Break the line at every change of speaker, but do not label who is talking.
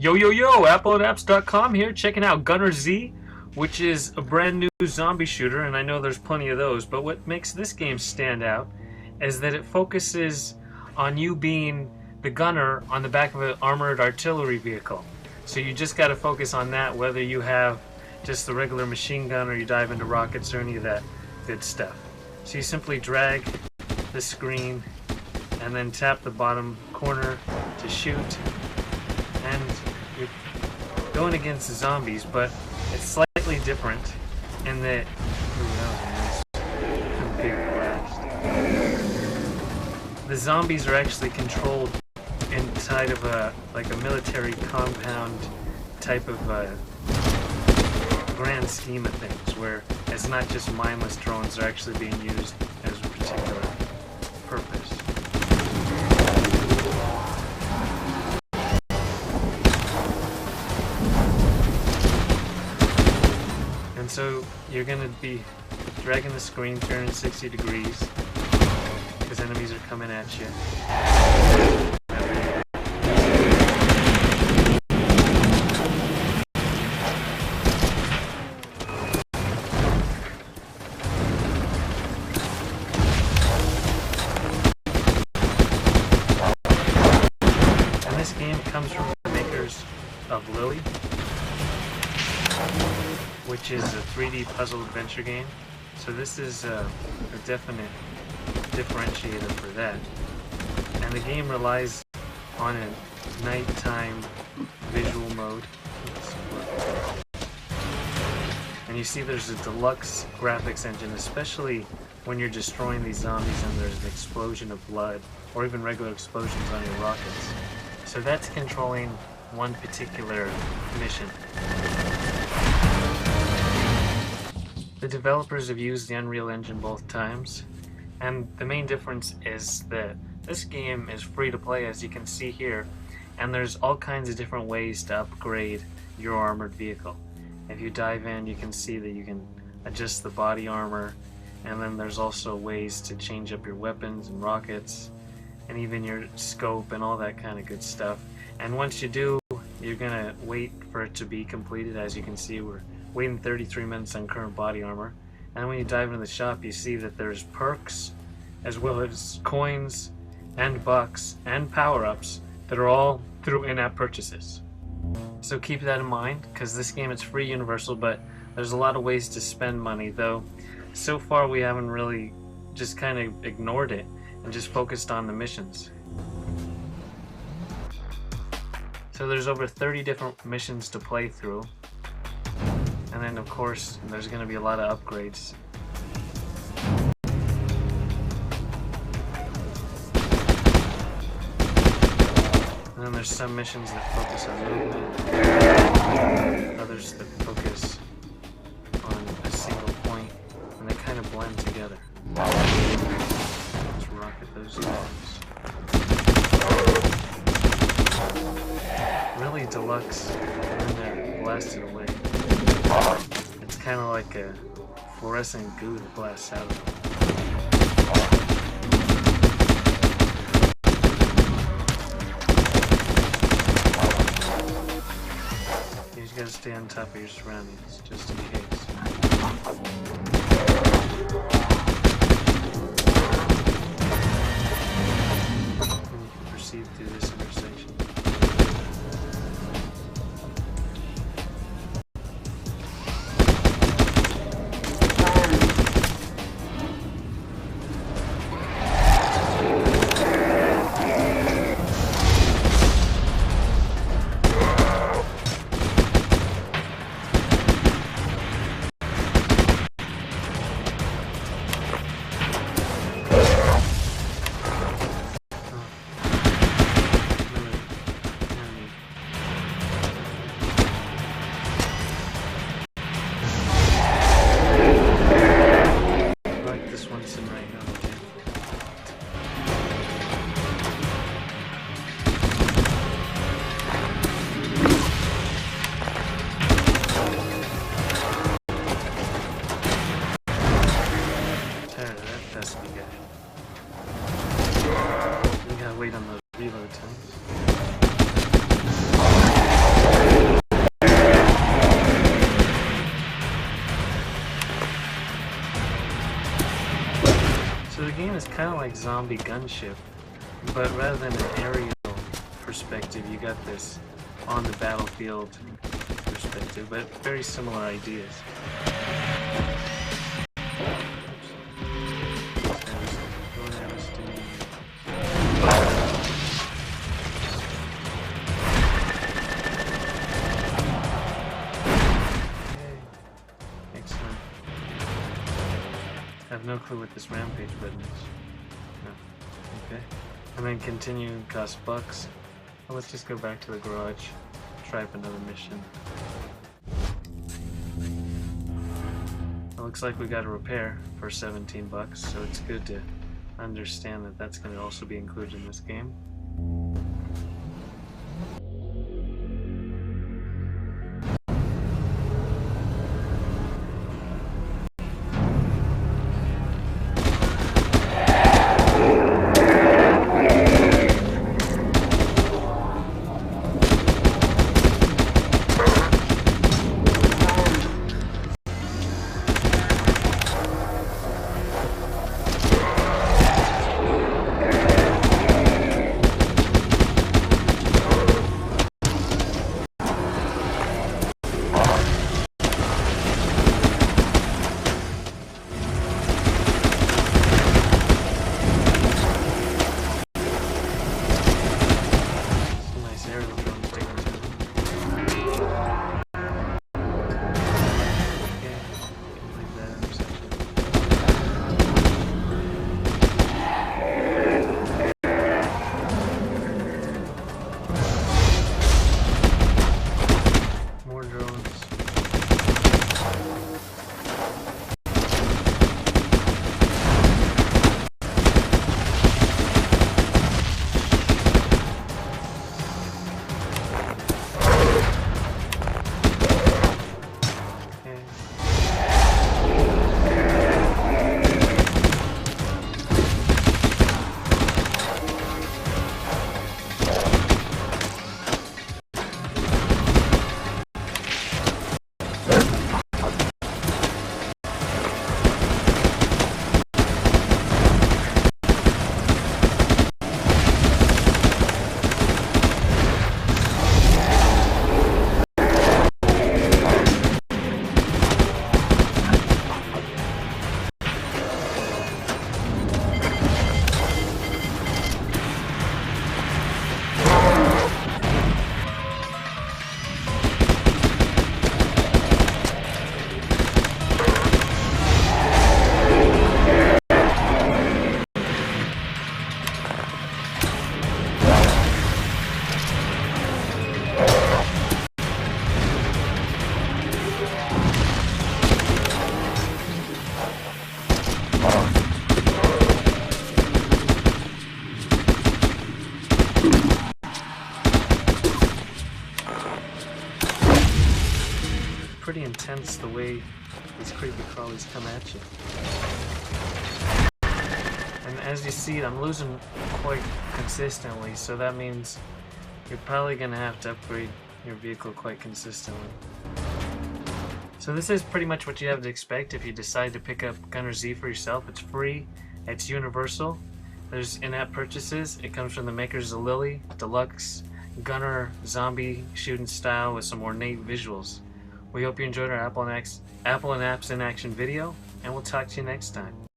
Yo, yo, yo, AppleandApps.com here, checking out Gunner Z, which is a brand new zombie shooter, and I know there's plenty of those, but what makes this game stand out is that it focuses on you being the gunner on the back of an armored artillery vehicle. So you just got to focus on that, whether you have just the regular machine gun or you dive into rockets or any of that good stuff. So you simply drag the screen and then tap the bottom corner to shoot, and you're going against the zombies, but it's slightly different in that the zombies are actually controlled inside of a military compound type of grand scheme of things, where it's not just mindless drones, they're actually being used as a particular purpose. And so you're going to be dragging the screen 360 degrees because enemies are coming at you. And this game comes from the makers of Lily, which is a 3D puzzle adventure game. So this is a definite differentiator for that. And the game relies on a nighttime visual mode. And you see there's a deluxe graphics engine, especially when you're destroying these zombies and there's an explosion of blood, or even regular explosions on your rockets. So that's controlling one particular mission. The developers have used the Unreal Engine both times, and the main difference is that this game is free to play, as you can see here, and there's all kinds of different ways to upgrade your armored vehicle. If you dive in, you can see that you can adjust the body armor, and then there's also ways to change up your weapons and rockets, and even your scope and all that kind of good stuff. And once you do, you're gonna wait for it to be completed. As you can see, we're waiting 33 minutes on current body armor. And when you dive into the shop, you see that there's perks, as well as coins, and bucks, and power-ups that are all through in-app purchases. So keep that in mind, because this game is free universal, but there's a lot of ways to spend money, though so far we haven't really just kind of ignored it and just focused on the missions. So there's over 30 different missions to play through. And then, of course, there's going to be a lot of upgrades. And then there's some missions that focus on movement, others that focus on a single point, and they kind of blend together. Let's rocket those guys. Really deluxe, and then blasted away. It's kind of like a fluorescent goo that blasts out of them. You just gotta stay on top of your surroundings, just in case. And you can proceed through this intersection. game is kind of like Zombie Gunship, but rather than an aerial perspective, you got this on the battlefield perspective, but very similar ideas. I have no clue what this rampage button is. No. Okay. And then continue cost bucks. Well, let's just go back to the garage. Try up another mission. It looks like we got a repair for 17 bucks, so it's good to understand that that's going to also be included in this game. Pretty intense the way these creepy crawlies come at you. And as you see, I'm losing quite consistently, so that means you're probably going to have to upgrade your vehicle quite consistently. So this is pretty much what you have to expect if you decide to pick up Gunner Z for yourself. It's free, it's universal, there's in-app purchases, it comes from the makers of Lily, Deluxe, Gunner Zombie shooting style with some ornate visuals. We hope you enjoyed our Apple and Apps in Action video, and we'll talk to you next time.